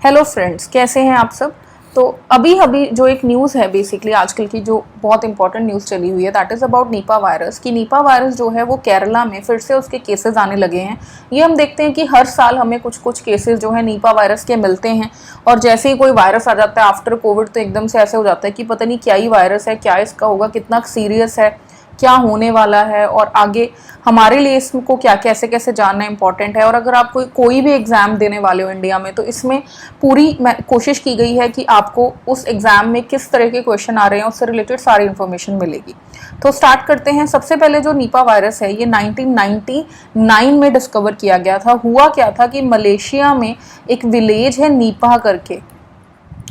Hello friends, कैसे हैं आप सब। तो अभी अभी जो एक न्यूज़ है बेसिकली आजकल की जो बहुत इंपॉर्टेंट न्यूज़ चली हुई है that is about Nipah virus कि निपा वायरस जो है वो केरला में फिर से उसके केसेस आने लगे हैं। ये हम देखते हैं कि हर साल हमें कुछ कुछ केसेस जो है निपा वायरस के मिलते हैं और जैसे ही कोई वायरस आ जाता है आफ्टर कोविड तो एकदम से ऐसे हो जाता है कि पता नहीं क्या ही वायरस है, क्या इसका होगा, कितना सीरियस है, क्या होने वाला है और आगे हमारे लिए इसको क्या कैसे कैसे जानना इंपॉर्टेंट है। और अगर आप कोई भी एग्ज़ाम देने वाले हो इंडिया में तो इसमें पूरी कोशिश की गई है कि आपको उस एग्ज़ाम में किस तरह के क्वेश्चन आ रहे हैं उससे रिलेटेड सारी इन्फॉर्मेशन मिलेगी। तो स्टार्ट करते हैं। सबसे पहले जो निपा वायरस है ये 1999 में डिस्कवर किया गया था। हुआ क्या था कि मलेशिया में एक विलेज है नीपा करके,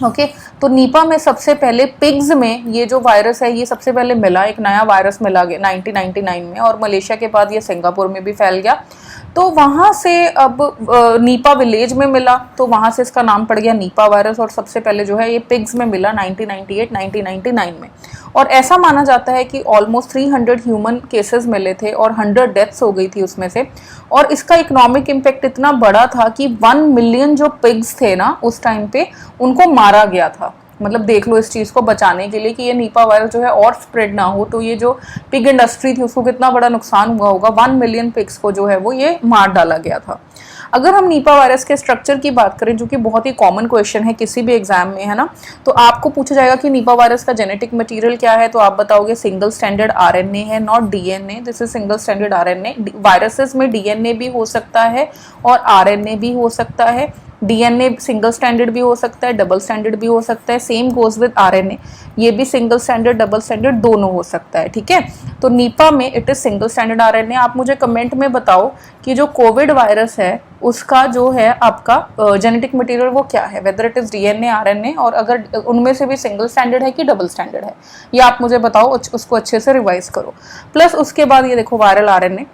ओके तो नीपा में सबसे पहले पिग्स में ये जो वायरस है ये सबसे पहले मिला, एक नया वायरस मिला 1999 में और मलेशिया के बाद ये सिंगापुर में भी फैल गया। तो वहाँ से अब नीपा विलेज में मिला तो वहाँ से इसका नाम पड़ गया निपा वायरस और सबसे पहले जो है ये पिग्स में मिला 1998-1999 में। और ऐसा माना जाता है कि ऑलमोस्ट 300 ह्यूमन केसेस मिले थे और 100 डेथ्स हो गई थी उसमें से। और इसका इकोनॉमिक इम्पैक्ट इतना बड़ा था कि 1 मिलियन जो पिग्स थे ना उस टाइम पे उनको मारा गया था। मतलब देख लो इस चीज़ को बचाने के लिए कि ये निपा वायरस जो है और स्प्रेड ना हो, तो ये जो पिग इंडस्ट्री थी उसको कितना बड़ा नुकसान हुआ होगा। 1 मिलियन पिग्स को जो है वो ये मार डाला गया था। अगर हम निपा वायरस के स्ट्रक्चर की बात करें जो कि बहुत ही कॉमन क्वेश्चन है किसी भी एग्जाम में, है ना, तो आपको पूछा जाएगा कि निपा वायरस का जेनेटिक मटेरियल क्या है, तो आप बताओगे सिंगल स्टैंडर्ड आरएनए है, not DNA. This is single standard RNA. Viruses में डीएनए भी हो सकता है और आरएनए भी हो सकता है। डीएनए सिंगल स्टैंडर्ड भी हो सकता है, डबल स्टैंडर्ड भी हो सकता है। सेम गोज विद आरएनए, ये भी सिंगल स्टैंडर्ड डबल स्टैंडर्ड दोनों हो सकता है। ठीक है, तो निपा में it is single standard RNA. आप मुझे कमेंट में बताओ कि जो कोविड वायरस है उसका जो है आपका जेनेटिक मटेरियल वो क्या है, whether it is DNA RNA, और अगर उनमें से भी सिंगल स्टैंडर्ड है कि डबल स्टैंडर्ड है, ये आप मुझे बताओ, उसको अच्छे से रिवाइज करो। प्लस उसके बाद ये देखो वायरल आरएनए।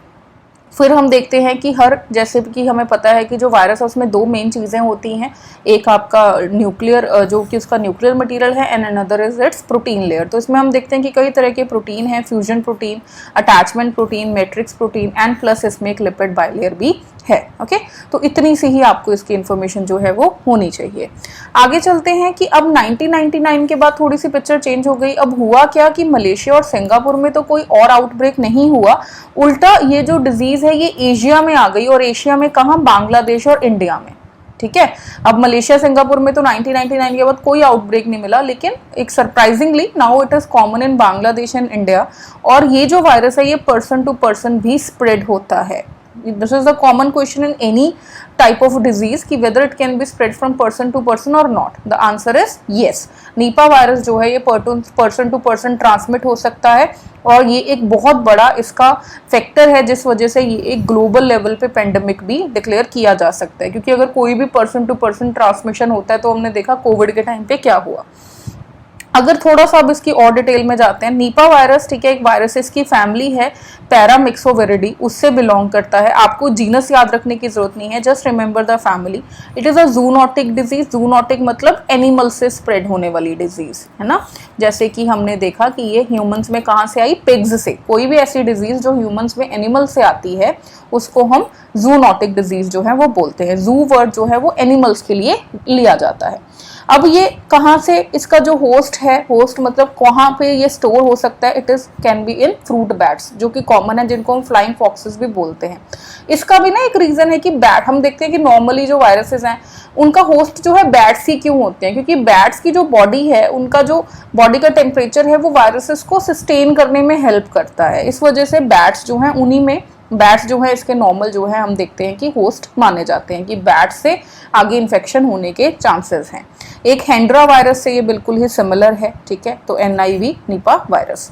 फिर हम देखते हैं कि जैसे कि हमें पता है कि जो वायरस है उसमें 2 मेन चीज़ें होती हैं, एक आपका न्यूक्लियर जो कि उसका न्यूक्लियर मटेरियल है and another is it's protein layer. तो इसमें हम देखते हैं कि कई तरह के प्रोटीन हैं, fusion protein, attachment protein, matrix protein and plus इसमें एक लिपिड बाइलेयर भी है। ओके, तो इतनी सी ही आपको इसकी इन्फॉर्मेशन जो है वो होनी चाहिए। आगे चलते हैं कि अब 1999 के बाद थोड़ी सी पिक्चर चेंज हो गई। अब हुआ क्या कि मलेशिया और सिंगापुर में तो कोई और आउटब्रेक नहीं हुआ, उल्टा ये जो डिजीज है ये एशिया में आ गई। और एशिया में कहाँ, बांग्लादेश और इंडिया में। ठीक है, अब मलेशिया सिंगापुर में तो 1999 के बाद कोई आउटब्रेक नहीं मिला, लेकिन एक surprisingly now it is common in Bangladesh and India. और ये जो वायरस है ये पर्सन टू पर्सन भी स्प्रेड होता है। This is the common question in any type of disease कि whether it can be spread from person to person or not. The answer is yes. Nipah virus जो है ये person to person transmit हो सकता है और ये एक बहुत बड़ा इसका फैक्टर है जिस वजह से ये एक ग्लोबल लेवल पे पेंडेमिक भी डिक्लेयर किया जा सकता है। क्योंकि अगर कोई भी पर्सन टू पर्सन ट्रांसमिशन होता है तो हमने देखा कोविड के टाइम पे क्या हुआ। अगर थोड़ा सा अब इसकी और डिटेल में जाते हैं, निपा वायरस ठीक है एक वायरसेस की फैमिली है, पैरामिक्सोविरिडी, उससे बिलोंग करता है। आपको जीनस याद रखने की जरूरत नहीं है, just remember the family. It is a zoonotic disease. Zoonotic मतलब एनिमल से स्प्रेड होने वाली डिजीज, है ना। जैसे कि हमने देखा कि ये ह्यूमंस में कहाँ से आई, पिग्स से। कोई भी ऐसी डिजीज जो ह्यूमंस में एनिमल से आती है उसको हम जूनोटिक डिजीज जो है वो बोलते हैं। जू वर्ड जो है वो एनिमल्स के लिए लिया जाता है। अब ये कहाँ से, इसका जो होस्ट है, होस्ट मतलब कहाँ पे ये स्टोर हो सकता है, it is can be in fruit bats जो कि कॉमन है, जिनको हम फ्लाइंग फॉक्सेस भी बोलते हैं। इसका भी ना एक रीजन है कि बैट, हम देखते हैं कि नॉर्मली जो वायरसेस हैं उनका होस्ट जो है बैट्स ही क्यों होते हैं, क्योंकि बैट्स की जो बॉडी है उनका जो बॉडी का टेम्परेचर है वो वायरसेस को सस्टेन करने में हेल्प करता है। इस वजह से बैट्स जो हैं उन्हीं में, बैट्स जो है इसके नॉर्मल जो है हम देखते हैं कि होस्ट माने जाते हैं, कि बैट से आगे इन्फेक्शन होने के चांसेस हैं। एक हैंड्रा वायरस से ये बिल्कुल ही सिमिलर है। ठीक है, तो NIV निपा वायरस।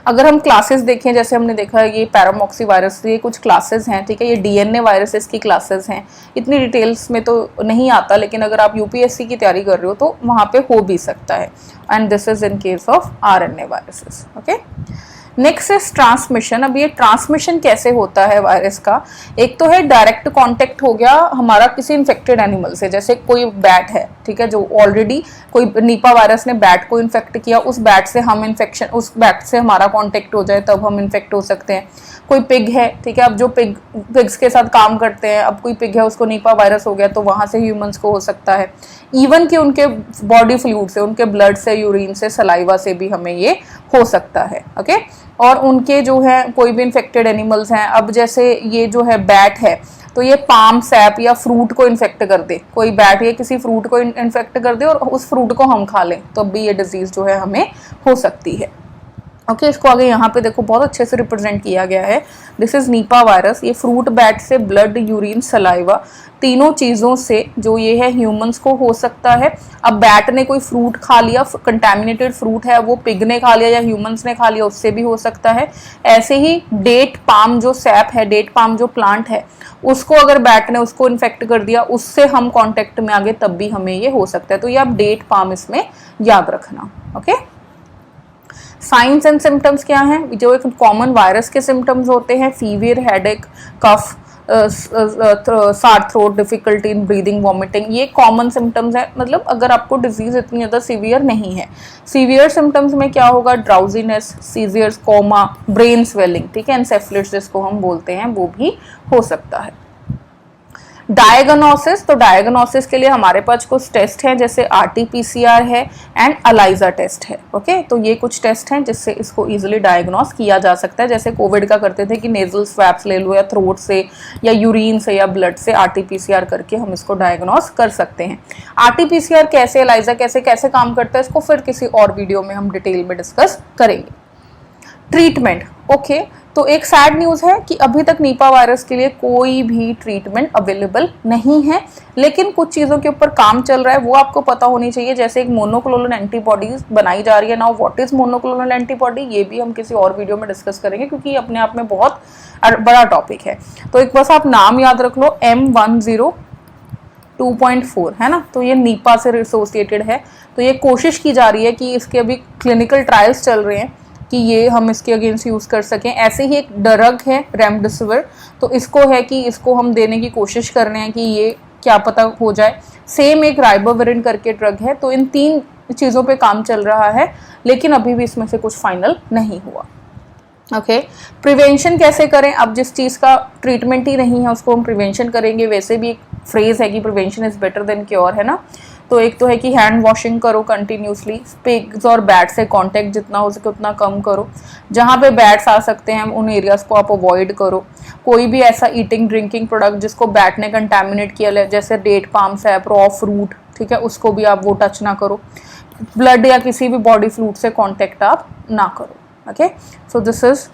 अगर हम क्लासेस देखें, जैसे हमने देखा है ये पैरामॉक्सी वायरस, ये कुछ क्लासेस हैं। ठीक है, ये DNA वायरसेस की क्लासेस हैं। इतनी डिटेल्स में तो नहीं आता, लेकिन अगर आप UPSC की तैयारी कर रहे हो तो वहाँ पे हो भी सकता है। And this is in case of RNA viruses. Okay, next is transmission. अब ये ट्रांसमिशन कैसे होता है वायरस का, एक तो है डायरेक्ट कांटेक्ट हो गया हमारा किसी इन्फेक्टेड एनिमल से, जैसे कोई बैट है, ठीक है, जो ऑलरेडी कोई निपा वायरस ने बैट को इन्फेक्ट किया, उस बैट से हम इन्फेक्शन, उस बैट से हमारा कांटेक्ट हो जाए तब हम इन्फेक्ट हो सकते हैं। कोई पिग है, ठीक है, अब जो पिग्स के साथ काम करते हैं, अब कोई पिग है उसको निपा वायरस हो गया तो वहां से ह्यूमंस को हो सकता है। इवन कि उनके बॉडी फ्लूइड से, उनके ब्लड से, यूरिन से, सलाइवा से भी हमें ये हो सकता है। ओके, और उनके जो है कोई भी इन्फेक्टेड एनिमल्स हैं, अब जैसे ये जो है बैट है तो ये पाम सैप या फ्रूट को इन्फेक्ट कर दे, कोई बैट या किसी फ्रूट को इन्फेक्ट कर दे और उस फ्रूट को हम खा लें तो भी ये डिजीज जो है हमें हो सकती है। ओके, इसको आगे यहाँ पे देखो बहुत अच्छे से रिप्रेजेंट किया गया है। This is Nipah virus. ये फ्रूट बैट से ब्लड, यूरिन, सलाइवा, तीनों चीज़ों से जो ये है ह्यूमंस को हो सकता है। अब बैट ने कोई फ्रूट खा लिया, कंटेमिनेटेड फ्रूट है, वो पिग ने खा लिया या ह्यूमंस ने खा लिया, उससे भी हो सकता है। ऐसे ही डेट पाम जो सैप है, डेट पाम जो प्लांट है, उसको अगर बैट ने उसको इन्फेक्ट कर दिया, उससे हम कॉन्टेक्ट में आ गए तब भी हमें ये हो सकता है। तो ये आप डेट पाम इसमें याद रखना। ओके, साइंस एंड सिम्टम्स क्या हैं? जो एक कॉमन वायरस के सिम्टम्स होते हैं, फीवर, हेडेक, कफ, सार throat, difficulty in breathing, vomiting, ये कॉमन सिम्टम्स है। मतलब अगर आपको डिजीज इतनी ज़्यादा सीवियर नहीं है। सीवियर सिम्टम्स में क्या होगा? ड्राउजीनेस, सीजियर्स, कोमा, ब्रेन स्वेलिंग, ठीक है, एंसेफलिट्स जिसको हम बोलते हैं, वो भी हो सकता है। डायग्नोसिस, तो डायग्नोसिस के लिए हमारे पास कुछ टेस्ट हैं, जैसे RT-PCR है एंड अलाइजा टेस्ट है। ओके, तो ये कुछ टेस्ट हैं जिससे इसको इजीली डायग्नोस किया जा सकता है। जैसे कोविड का करते थे कि नेजल स्वैप्स ले लो, या थ्रोट से या यूरिन से या ब्लड से RT-PCR करके हम इसको डायग्नोस कर सकते हैं। RT-PCR कैसे, अलाइजा कैसे कैसे काम करता है, इसको फिर किसी और वीडियो में हम डिटेल में डिस्कस करेंगे। ट्रीटमेंट, ओके, तो एक सैड न्यूज़ है कि अभी तक निपा वायरस के लिए कोई भी ट्रीटमेंट अवेलेबल नहीं है, लेकिन कुछ चीज़ों के ऊपर काम चल रहा है, वो आपको पता होनी चाहिए। जैसे एक मोनोक्लोनल एंटीबॉडीज बनाई जा रही है। Now what is monoclonal antibody, ये भी हम किसी और वीडियो में डिस्कस करेंगे क्योंकि ये अपने आप में बहुत बड़ा टॉपिक है। तो एक बस आप नाम याद रख लो, M10-2.4 है ना, तो ये नीपा से एसोसिएटेड है। तो ये कोशिश की जा रही है कि इसके अभी क्लिनिकल ट्रायल्स चल रहे हैं कि ये हम इसके अगेंस्ट यूज़ कर सकें। ऐसे ही एक ड्रग है रेमडेसिविर, तो इसको है कि इसको हम देने की कोशिश कर रहे हैं कि ये क्या पता हो जाए। सेम एक राइबोविरिन करके ड्रग है। तो इन 3 चीज़ों पे काम चल रहा है, लेकिन अभी भी इसमें से कुछ फाइनल नहीं हुआ। ओके, प्रिवेंशन कैसे करें? अब जिस चीज़ का ट्रीटमेंट ही नहीं है उसको हम प्रिवेंशन करेंगे। वैसे भी एक फ्रेज है कि prevention is better than cure, है ना। तो एक तो है कि हैंड वॉशिंग करो कंटिन्यूसली, पिग्स और बैट से कांटेक्ट जितना हो सके उतना कम करो। जहाँ पे बैट्स आ सकते हैं उन एरियाज को आप अवॉइड करो। कोई भी ऐसा ईटिंग ड्रिंकिंग प्रोडक्ट जिसको बैट ने कंटेमिनेट किया, जैसे date palm sap, raw fruit, ठीक है, उसको भी आप वो टच ना करो। ब्लड या किसी भी बॉडी फ्लूइड से कॉन्टेक्ट आप ना करो। Okay, so this is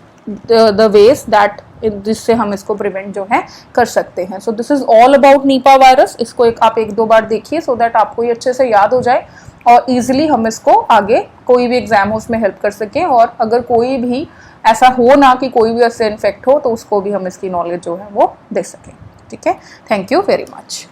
the ways that जिससे हम इसको प्रिवेंट जो है कर सकते हैं। So this is all about Nipah virus. इसको आप 1-2 बार देखिए सो दैट आपको ये अच्छे से याद हो जाए और इजीली हम इसको आगे कोई भी एग्जाम हो उसमें हेल्प कर सकें। और अगर कोई भी ऐसा हो ना कि कोई भी ऐसे इन्फेक्ट हो तो उसको भी हम इसकी नॉलेज जो है वो दे सकें। ठीक है, थैंक यू वेरी मच।